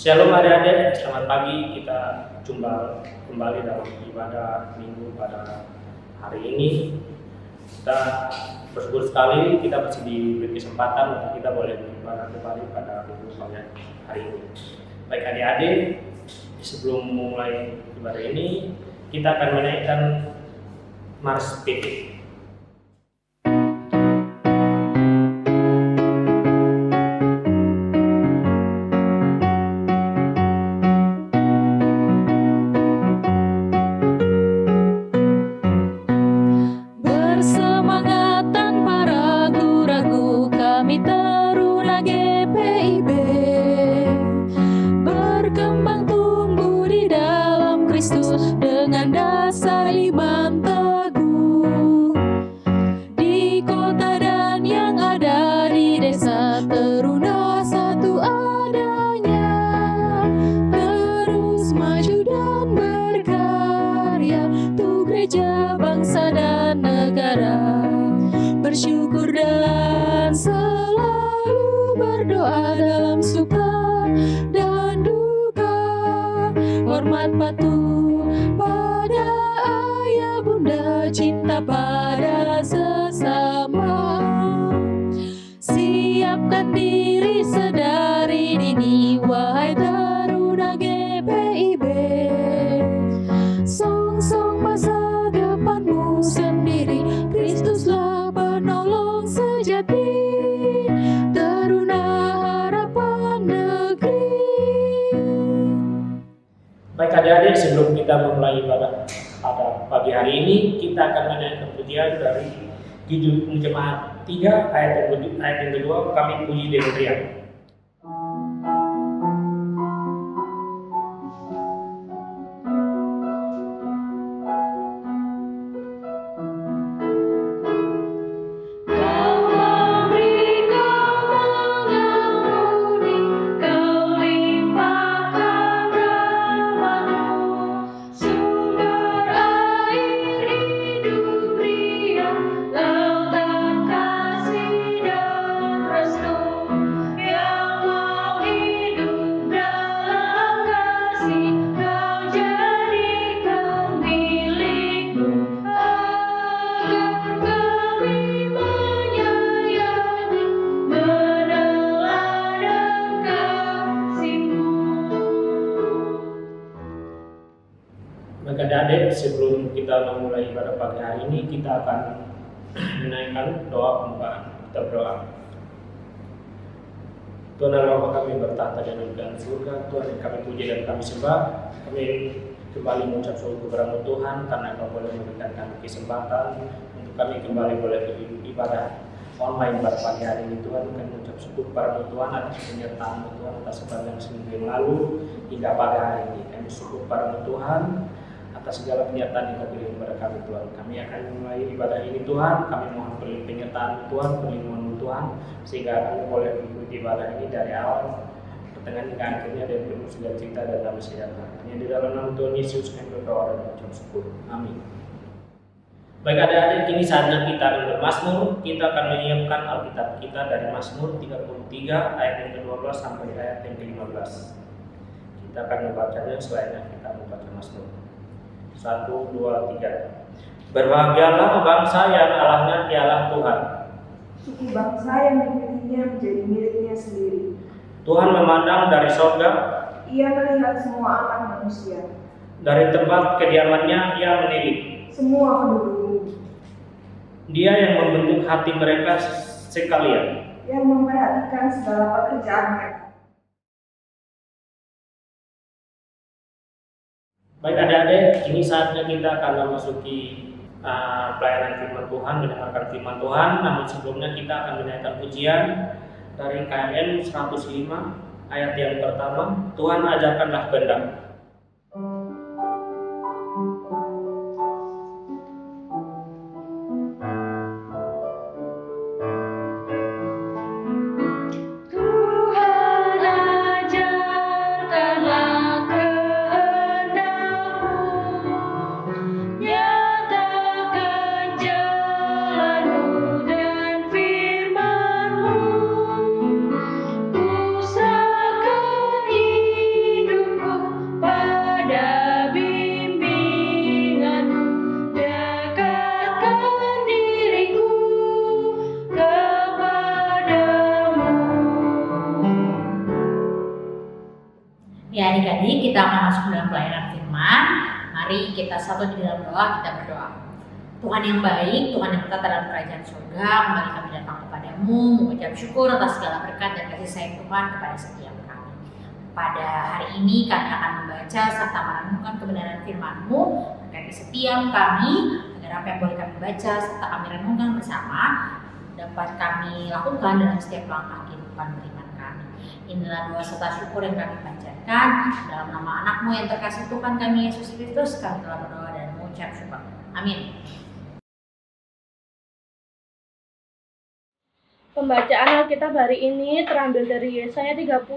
Shalom adik-adik, selamat pagi. Kita jumpa kembali dalam ibadah minggu pada hari ini. Kita bersyukur sekali kita masih diberi kesempatan untuk kita boleh beribadah kembali pada minggu pada hari ini. Baik adik-adik, sebelum mulai ibadah ini, kita akan menaikkan Mars PT. Baik adik-adik, sebelum kita memulai ibadah pada pagi hari ini, kita akan menaikkan pujian dari Judul Jemaat 3 ayat yang kedua, kami puji dengan riang. Adik-adik, sebelum kita memulai ibadah pagi hari ini, kita akan menaikkan doa pembukaan. Kita berdoa. Tuhan Allah Bapa kami bertahta di dalam surga, Tuhan yang kami puji dan kami sembah. Kami kembali mengucap syukur kepada Tuhan karena Kau boleh memberikan kami kesempatan untuk kami kembali boleh beribadah online pada pagi hari ini. Tuhan, kami mengucap syukur kepada Tuhan atas penyertaan Tuhan atas sepanjang seminggu yang lalu hingga pagi hari ini. Kami syukur kepada Tuhan atas segala penyertaan yang Kau berikan kepada kami Tuhan. Kami akan mulai ibadah ini Tuhan. Kami mohon penyertaan Tuhan, perlindungan Tuhan, sehingga kami boleh mengikuti ibadah ini dari awal pertengahan hingga akhirnya dan penuh segala cerita dan damai sejahtera. Hanya di dalam nama Tuhan Yesus kami berdoa dan mengucap syukur. Amin. Baik adik-adik, kini saatnya kita akan bermazmur. Kita akan menyiapkan Alkitab kita dari Mazmur 33 ayat yang ke-12 sampai ayat yang ke-15. Kita akan membacanya selainnya kita membaca Mazmur. 1, 2, 3. Berbahagialah bangsa yang Allahnya ialah Tuhan. Suku bangsa yang dipilihnya menjadi miliknya sendiri. Tuhan memandang dari sorga. Ia melihat semua anak manusia. Dari tempat kediamannya ia menilik semua penduduk bumi. Dia yang membentuk hati mereka sekalian. Yang memperhatikan segala pekerjaan mereka. Baik adik-adik, kini saatnya kita akan memasuki pelayanan firman Tuhan, mendengarkan firman Tuhan. Namun sebelumnya kita akan menaikkan pujian dari KM 105 ayat yang pertama, Tuhan ajarkanlah kehendak. Mari kita satu di dalam doa, kita berdoa. Tuhan yang baik, Tuhan yang menetap dalam kerajaan surga, kembali kami datang kepadamu, mengucap syukur atas segala berkat dan kasih sayang Tuhan kepada setiap kami. Pada hari ini kami akan membaca serta merenungkan kebenaran firman-Mu terkait setiap kami, agar apa yang boleh kami baca serta kami renungkan bersama dapat kami lakukan dalam setiap langkah kehidupan beriman kami. Inilah doa serta syukur yang kami panjatkan dalam nama anak-Mu yang terkasih Tuhan kami Yesus Kristus. Kami telah berdoa dan mengucap syukur. Amin. Pembacaan Alkitab hari ini terambil dari Yesaya 30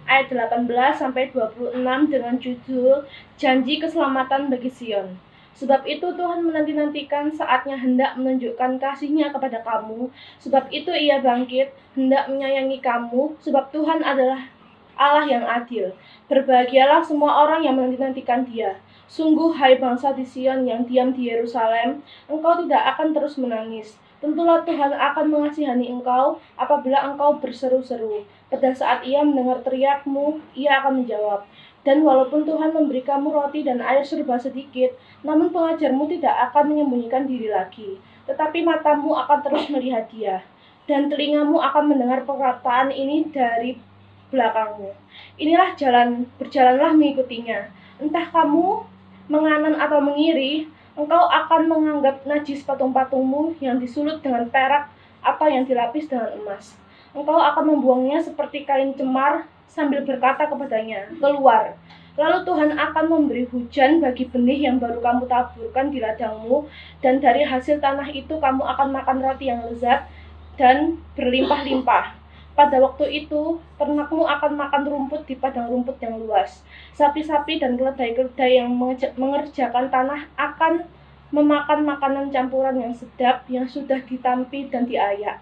ayat 18 sampai 26 dengan judul Janji Keselamatan bagi Sion. Sebab itu Tuhan menanti-nantikan saatnya hendak menunjukkan kasih-Nya kepada kamu. Sebab itu Ia bangkit, hendak menyayangi kamu. Sebab Tuhan adalah Allah yang adil. Berbahagialah semua orang yang menanti-nantikan Dia. Sungguh, hai bangsa di Sion yang diam di Yerusalem, engkau tidak akan terus menangis. Tentulah Tuhan akan mengasihani engkau apabila engkau berseru-seru. Pada saat Ia mendengar teriakmu, Ia akan menjawab. Dan walaupun Tuhan memberi kamu roti dan air serba sedikit, namun pengajarmu tidak akan menyembunyikan diri lagi. Tetapi matamu akan terus melihat Dia, dan telingamu akan mendengar perkataan ini dari belakangmu. Inilah jalan, berjalanlah mengikutinya. Entah kamu menganan atau mengiri, engkau akan menganggap najis patung-patungmu yang disulut dengan perak atau yang dilapis dengan emas. Engkau akan membuangnya seperti kain cemar sambil berkata kepadanya, keluar. Lalu Tuhan akan memberi hujan bagi benih yang baru kamu taburkan di ladangmu, dan dari hasil tanah itu kamu akan makan roti yang lezat dan berlimpah-limpah. Pada waktu itu, ternakmu akan makan rumput di padang rumput yang luas. Sapi-sapi dan keledai-keledai yang mengerjakan tanah akan memakan makanan campuran yang sedap yang sudah ditampi dan diayak.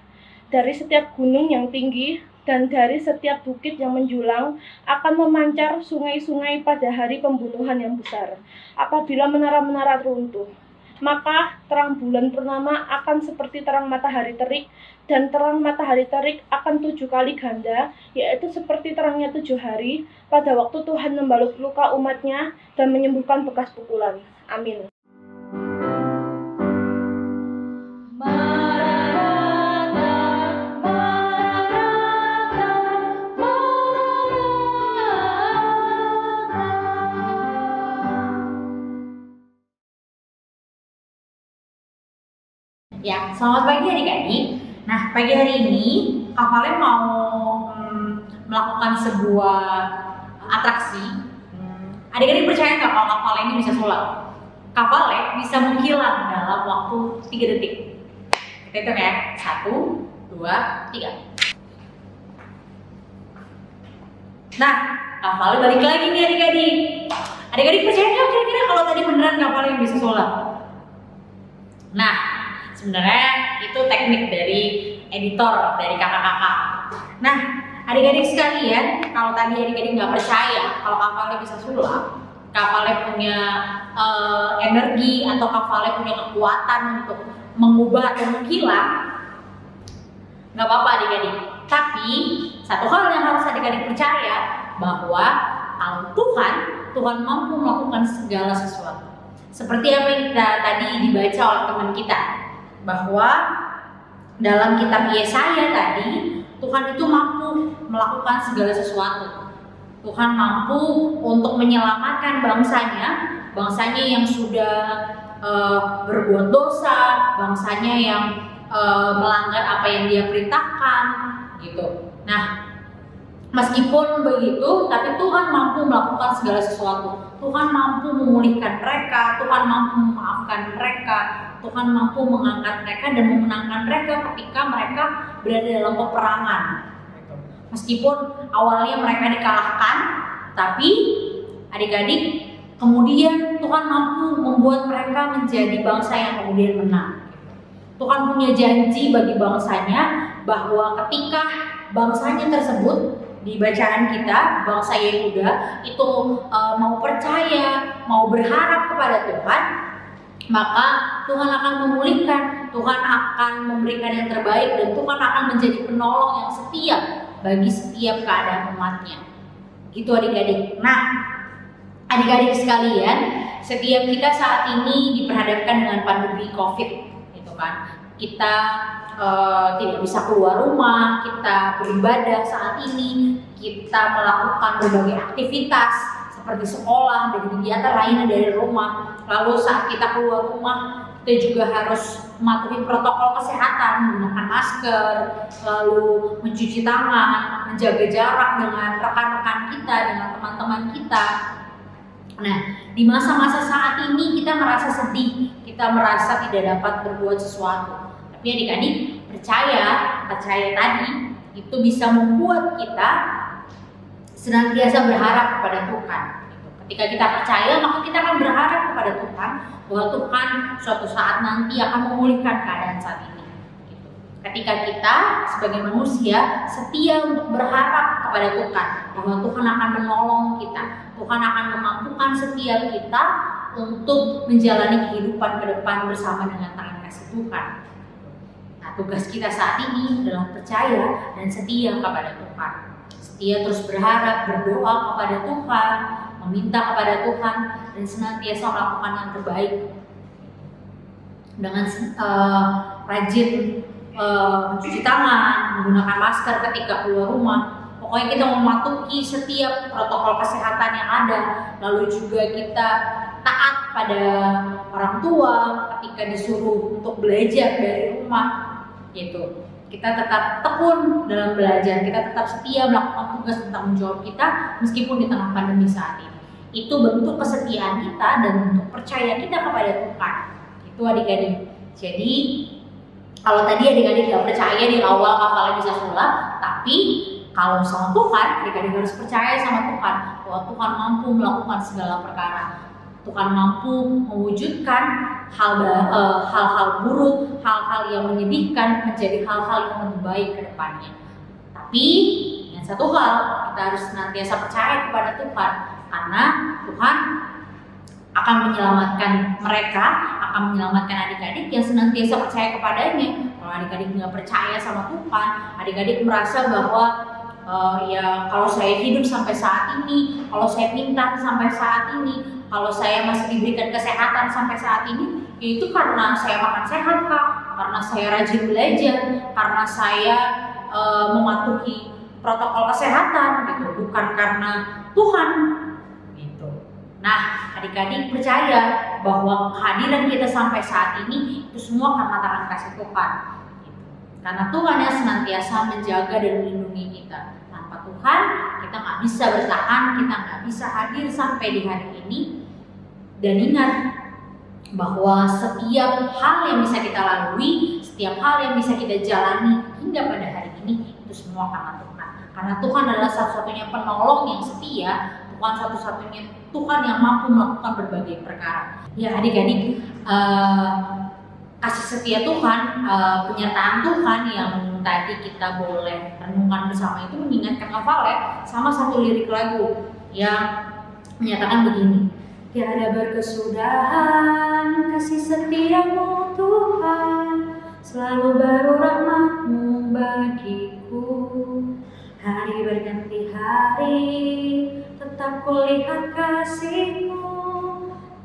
Dari setiap gunung yang tinggi dan dari setiap bukit yang menjulang akan memancar sungai-sungai pada hari pembunuhan yang besar. Apabila menara-menara runtuh, maka terang bulan purnama akan seperti terang matahari terik, dan terang matahari terik akan 7 kali ganda, yaitu seperti terangnya 7 hari, pada waktu Tuhan membalut luka umat-Nya dan menyembuhkan bekas pukulan. Amin. Ya, selamat pagi adik-adik. Nah, pagi hari ini Kak Vale mau melakukan sebuah atraksi. Adik-adik percaya nggak kalau Kak Vale ini bisa sulap? Kak Vale bisa menghilang dalam waktu 3 detik. Kita hitung ya, 1, 2, 3. Nah, Kak Vale balik lagi nih adik-adik. Adik-adik percaya nggak kira-kira kalau tadi beneran Kak Vale yang bisa sulap? Nah, sebenarnya itu teknik dari editor, dari kakak-kakak. Nah, adik-adik sekalian, kalau tadi adik-adik nggak percaya kalau Kak Vale bisa sulap, Kak Vale punya energi atau Kak Vale punya kekuatan untuk mengubah atau menghilang, nggak apa-apa adik-adik. Tapi satu hal yang harus adik-adik percaya, bahwa kalau Tuhan mampu melakukan segala sesuatu. Seperti apa yang tadi dibaca oleh teman kita, bahwa dalam kitab Yesaya tadi, Tuhan itu mampu melakukan segala sesuatu. Tuhan mampu untuk menyelamatkan bangsanya yang sudah berbuat dosa, bangsanya yang melanggar apa yang Dia perintahkan, gitu. Nah, meskipun begitu, tapi Tuhan mampu melakukan segala sesuatu. Tuhan mampu memulihkan mereka, Tuhan mampu memaafkan mereka, Tuhan mampu mengangkat mereka dan memenangkan mereka ketika mereka berada dalam peperangan. Meskipun awalnya mereka dikalahkan, tapi adik-adik, kemudian Tuhan mampu membuat mereka menjadi bangsa yang kemudian menang. Tuhan punya janji bagi bangsanya bahwa ketika bangsanya tersebut, di bacaan kita, bangsa Yehuda itu mau percaya, mau berharap kepada Tuhan, maka Tuhan akan memulihkan, Tuhan akan memberikan yang terbaik, dan Tuhan akan menjadi penolong yang setia bagi setiap keadaan umatnya. Gitu adik-adik. Nah, adik-adik sekalian, setiap kita saat ini diperhadapkan dengan pandemi COVID, gitu kan. Kita tidak bisa keluar rumah, kita beribadah saat ini, kita melakukan berbagai aktivitas seperti sekolah dan kegiatan lainnya dari rumah. Lalu saat kita keluar rumah, kita juga harus mematuhi protokol kesehatan, menggunakan masker, lalu mencuci tangan, menjaga jarak dengan rekan-rekan kita, dengan teman-teman kita. Nah, di masa-masa saat ini kita merasa sedih, kita merasa tidak dapat berbuat sesuatu. Tapi adik-adik percaya tadi itu bisa membuat kita senantiasa berharap kepada Tuhan. Ketika kita percaya, maka kita akan berharap kepada Tuhan bahwa Tuhan suatu saat nanti akan memulihkan keadaan saat ini. Ketika kita sebagai manusia setia untuk berharap kepada Tuhan bahwa Tuhan akan menolong kita, Tuhan akan memampukan setiap kita untuk menjalani kehidupan ke depan bersama dengan tangan kasih Tuhan. Nah, tugas kita saat ini adalah percaya dan setia kepada Tuhan. Setia terus berharap, berdoa kepada Tuhan, meminta kepada Tuhan, dan senantiasa melakukan yang terbaik dengan rajin mencuci tangan, menggunakan masker ketika keluar rumah. Pokoknya kita mematuhi setiap protokol kesehatan yang ada. Lalu juga kita taat pada orang tua ketika disuruh untuk belajar dari rumah, gitu. Kita tetap tekun dalam belajar, kita tetap setia melakukan tugas dan tanggung jawab kita meskipun di tengah pandemi saat ini. Itu bentuk kesetiaan kita dan bentuk percaya kita kepada Tuhan. Itu adik-adik. Jadi kalau tadi adik-adik gak percaya di awal hafalnya bisa sulap, tapi kalau sama Tuhan, adik-adik harus percaya sama Tuhan bahwa Tuhan mampu melakukan segala perkara. Tuhan mampu mewujudkan hal-hal buruk, hal-hal yang menyedihkan menjadi hal-hal yang lebih baik ke depannya. Tapi yang satu hal, kita harus senantiasa percaya kepada Tuhan, karena Tuhan akan menyelamatkan mereka, akan menyelamatkan adik-adik yang senantiasa percaya kepadanya. Kalau adik-adik nggak percaya sama Tuhan, adik-adik merasa bahwa ya kalau saya hidup sampai saat ini, kalau saya pintar sampai saat ini, kalau saya masih diberikan kesehatan sampai saat ini, ya itu karena saya makan sehat Kak, karena saya rajin belajar, karena saya mematuhi protokol kesehatan gitu, bukan karena Tuhan gitu. Nah, adik-adik percaya bahwa kehadiran kita sampai saat ini itu semua karena tangan kasih Tuhan gitu. Karena Tuhan yang senantiasa menjaga dan melindungi kita. Tanpa Tuhan kita nggak bisa bertahan, kita nggak bisa hadir sampai di hari ini. Dan ingat bahwa setiap hal yang bisa kita lalui, setiap hal yang bisa kita jalani hingga pada hari ini, itu semua karena Tuhan. Karena Tuhan adalah satu-satunya penolong yang setia, Tuhan satu-satunya Tuhan yang mampu melakukan berbagai perkara. Ya adik-adik, kasih setia Tuhan, penyertaan Tuhan yang tadi kita boleh renungkan bersama itu mengingatkan hafalnya sama satu lirik lagu yang menyatakan begini. Tiada berkesudahan kasih setiamu Tuhan, selalu baru rahmat-Mu bagiku. Hari berganti hari, tetap kulihat kasih-Mu,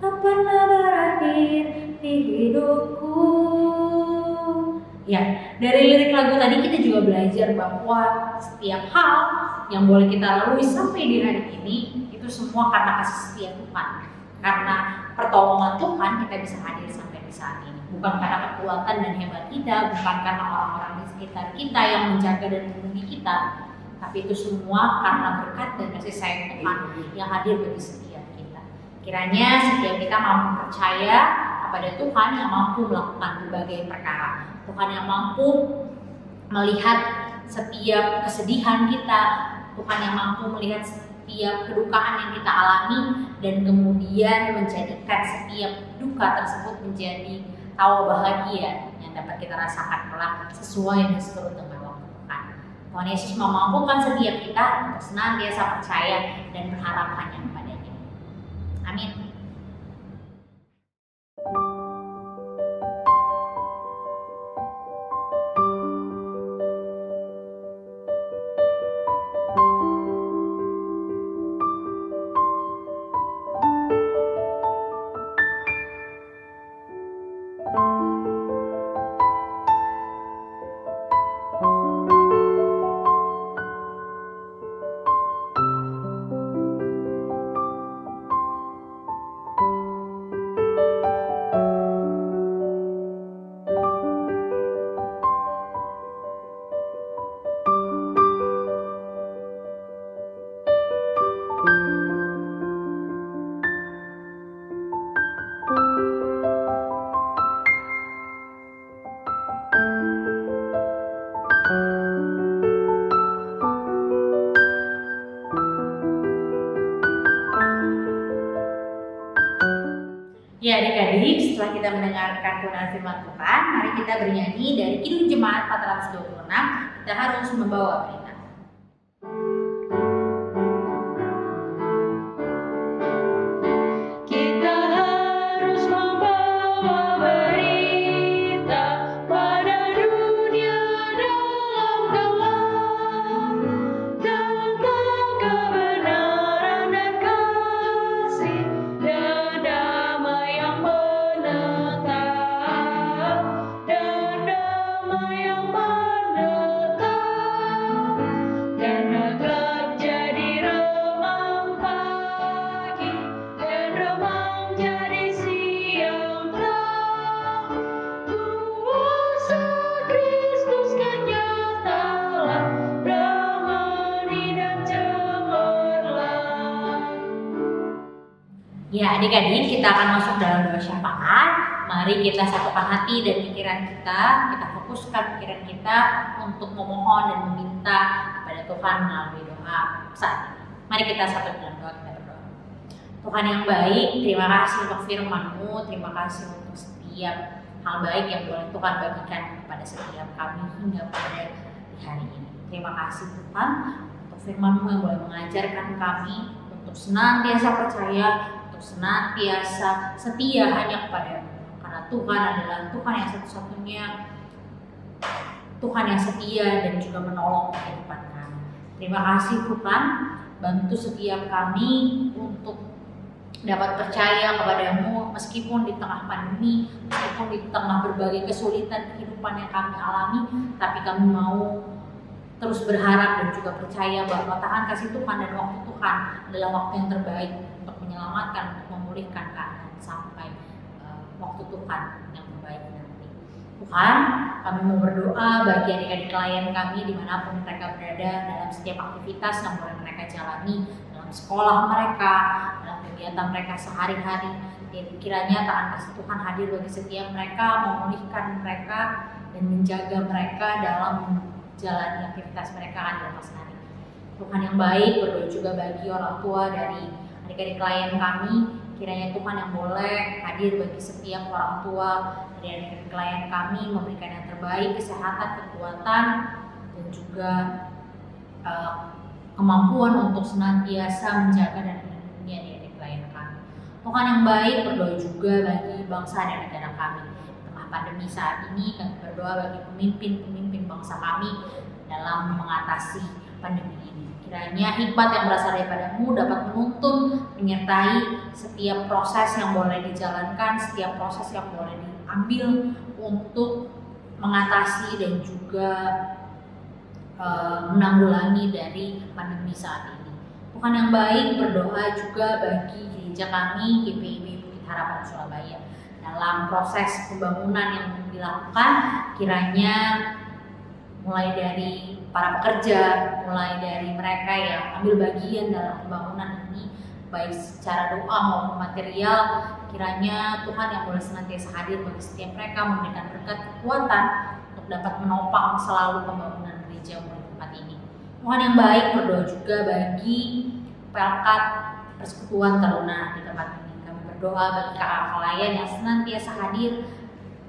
tak pernah berakhir di hidupku. Ya, dari lirik lagu tadi kita juga belajar bahwa setiap hal yang boleh kita lalui sampai di hari ini itu semua karena kasih setia Tuhan. Karena pertolongan Tuhan kita bisa hadir sampai di saat ini. Bukan karena kekuatan dan hebat kita, bukan karena orang-orang di sekitar kita yang menjaga dan melindungi kita, tapi itu semua karena berkat dan kasih sayang Tuhan yang hadir bagi setiap kita. Kiranya setiap kita mampu percaya kepada Tuhan yang mampu melakukan berbagai perkara. Tuhan yang mampu melihat setiap kesedihan kita, Tuhan yang mampu melihat setiap kedukaan yang kita alami dan kemudian menjadikan setiap duka tersebut menjadi tawa bahagia yang dapat kita rasakan kelak sesuai dan seturut dengan waktu Tuhan. Tuhan Yesus memampukan setiap kita untuk senantiasa percaya dan berharap hanya kepada-Nya. Amin. Adik-adik, setelah kita mendengarkan kebenaran firman Tuhan, mari kita bernyanyi dari Kidung Jemaat 426. Kita harus membawa berita. Ya, adik-adik, kita akan masuk dalam doa syafaat. Mari kita satukan hati dan pikiran kita fokuskan pikiran kita untuk memohon dan meminta kepada Tuhan melalui doa saat ini. Mari kita satu dalam doa, kita berdoa. Tuhan yang baik, terima kasih untuk firman-Mu, terima kasih untuk setiap hal baik yang boleh Tuhan bagikan kepada setiap kami hingga pada hari ini. Terima kasih Tuhan untuk firman-Mu yang boleh mengajarkan kami untuk senantiasa percaya, senantiasa setia hanya kepada-Mu, karena Tuhan adalah Tuhan yang satu-satunya Tuhan yang setia dan juga menolong kehidupan kami. Terima kasih Tuhan, bantu setiap kami untuk dapat percaya kepada-Mu meskipun di tengah pandemi, meskipun di tengah berbagai kesulitan kehidupan yang kami alami, tapi kami mau terus berharap dan juga percaya bahwa tangan kasih Tuhan dan waktu Tuhan adalah waktu yang terbaik untuk menyelamatkan, untuk memulihkan keadaan sampai waktu Tuhan yang terbaik nanti. Tuhan, kami mau berdoa bagi adik-adik klien kami dimanapun mereka berada dalam setiap aktivitas yang boleh mereka jalani, dalam sekolah mereka, dalam kegiatan mereka sehari-hari. Kiranya tangan kasih Tuhan hadir bagi setiap mereka, memulihkan mereka dan menjaga mereka dalam jalani aktivitas mereka di lepas hari. Tuhan yang baik, berdoa juga bagi orang tua dari adik-adik klien kami. Kiranya Tuhan yang boleh hadir bagi setiap orang tua dari adik-adik klien kami, memberikan yang terbaik, kesehatan, kekuatan, dan juga kemampuan untuk senantiasa menjaga dan melindungi adik-adik klien kami. Tuhan yang baik, berdoa juga bagi bangsa dan negara kami. Tengah pandemi saat ini, kami berdoa bagi pemimpin bangsa kami dalam mengatasi pandemi ini. Kiranya hikmat yang berasal daripada-Mu dapat menuntun, menyertai setiap proses yang boleh dijalankan, setiap proses yang boleh diambil untuk mengatasi dan juga menanggulangi dari pandemi saat ini. Tuhan yang baik, berdoa juga bagi gereja kami, GPIB Bukit Harapan Surabaya. Dalam proses pembangunan yang dilakukan, kiranya mulai dari para pekerja, mulai dari mereka yang ambil bagian dalam pembangunan ini, baik secara doa maupun material, kiranya Tuhan yang boleh senantiasa hadir bagi setiap mereka, memberikan berkat kekuatan untuk dapat menopang selalu pembangunan gereja di tempat ini. Tuhan yang baik, berdoa juga bagi Pelkat Persekutuan Taruna di tempat ini. Kami berdoa bagi kakak klien yang senantiasa hadir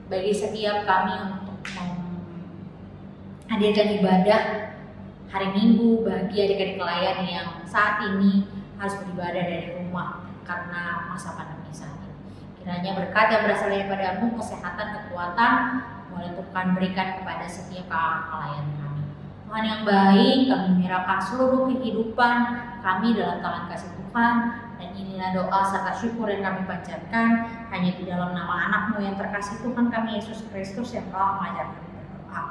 bagi setiap kami untuk hadirkan ibadah hari Minggu bagi adik-adik klien yang saat ini harus beribadah dari rumah karena masa pandemi saat ini. Kiranya berkat yang berasal daripada-Mu, kesehatan, kekuatan, boleh Tuhan berikan kepada setiap kakak klien kami. Tuhan yang baik, kami menyerahkan seluruh kehidupan kami dalam tangan kasih Tuhan, dan inilah doa serta syukur yang kami panjatkan hanya di dalam nama anak-Mu yang terkasih Tuhan kami Yesus Kristus yang telah mengajarkan berdoa.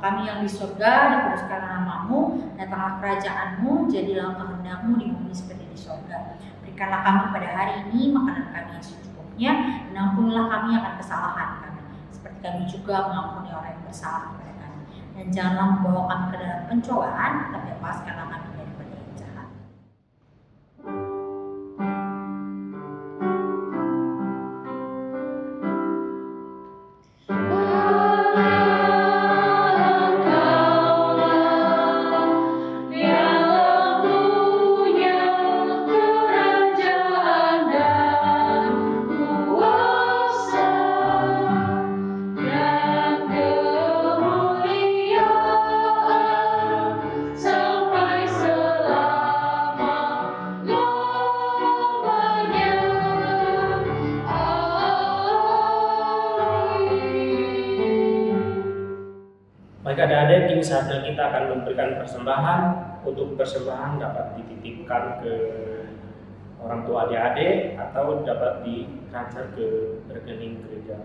Kami yang di surga, dikuduskan nama-Mu, datanglah kerajaan-Mu, jadilah kehendak-Mu di bumi seperti di surga. Berikanlah kami pada hari ini makanan kami yang secukupnya, dan ampunilah kami akan kesalahan kami, seperti kami juga mengampuni orang yang bersalah kepada kami. Dan janganlah membawa kami ke dalam pencobaan, tapi lepaskanlah kami daripada yang jahat. Kerajaan dan kuasa Baik adik-adik, kini saatnya kita akan memberikan persembahan. Untuk persembahan dapat dititipkan ke orang tua adik-adik atau dapat ditransfer ke rekening gereja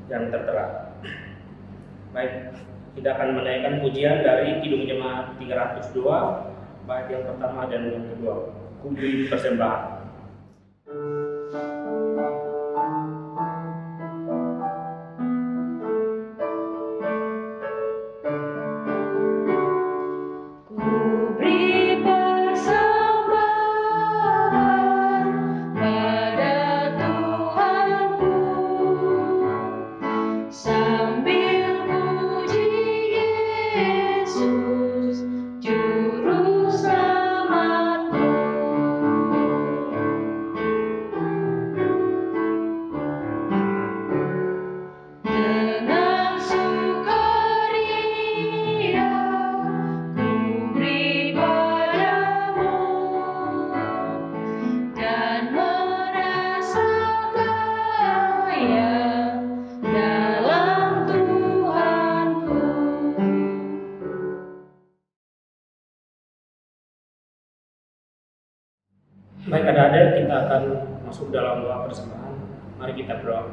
yang tertera. Baik, kita akan menaikkan pujian dari Kidung Jemaat 302, baik yang pertama dan yang kedua. Kuberi persembahan. Baik adik-adik, kita akan masuk dalam doa persembahan. Mari kita berdoa.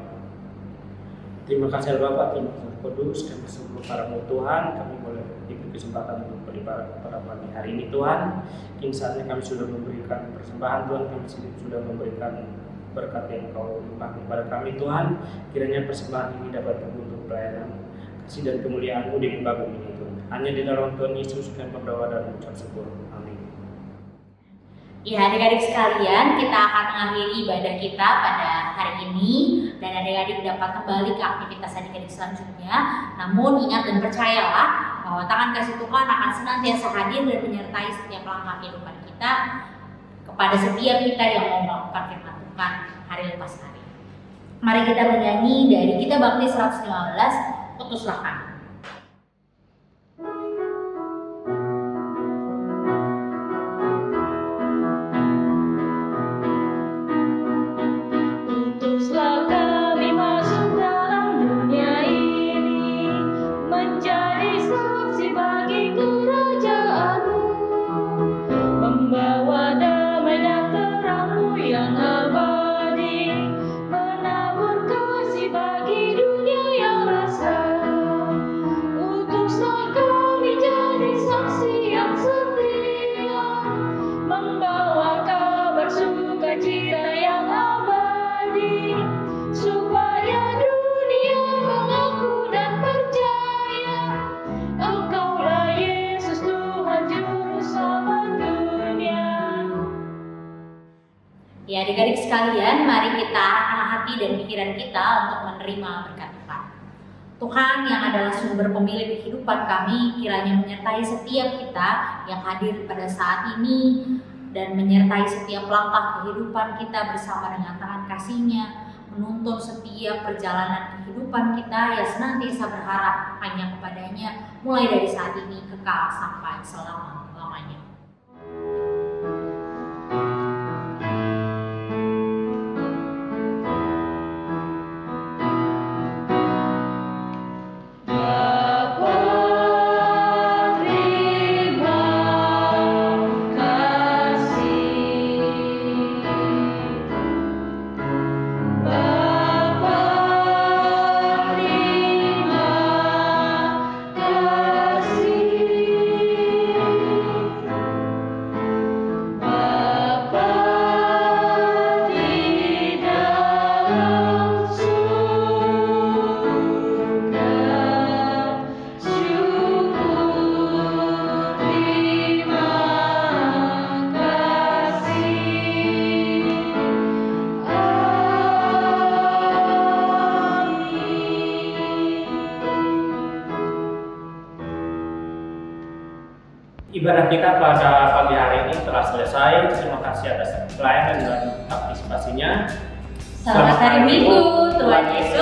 Terima kasih Bapak, terima kasih Kudus, kami bersyukur padamu Tuhan, kami boleh diberi kesempatan untuk beribadah pada pagi hari ini Tuhan. Kini saatnya kami sudah memberikan persembahan Tuhan, kami sudah memberikan berkat yang Kau limpahkan kepada kami Tuhan. Kiranya persembahan ini dapat untuk pelayanan kasih dan kemuliaan-Mu di muka bumi ini Tuhan. Hanya di dalam Tuhan Yesus kami berdoa dan mengucap syukur. Amin. Ya adik-adik sekalian, kita akan mengakhiri ibadah kita pada hari ini dan adik-adik dapat kembali ke aktivitas adik-adik selanjutnya. Namun ingat dan percayalah bahwa tangan kasih Tuhan akan senantiasa hadir dan menyertai setiap langkah kehidupan kita, kepada setiap kita yang mau melakukan firman Tuhan hari lepas hari. Mari kita menyanyi dari Kitab Bakti 115, Putuslah Kami. Ya adik-adik sekalian, mari kita arahkan hati dan pikiran kita untuk menerima berkat Tuhan. Tuhan yang adalah sumber pemilik kehidupan kami, kiranya menyertai setiap kita yang hadir pada saat ini dan menyertai setiap langkah kehidupan kita bersama dengan tangan kasih-Nya, menuntun setiap perjalanan kehidupan kita yang senantiasa berharap hanya kepadanya, mulai dari saat ini kekal sampai selama-lamanya. Ibadah kita pada pagi hari ini telah selesai. Terima kasih atas pelayanan dan partisipasinya. Selamat hari Minggu, Tuhan Yesus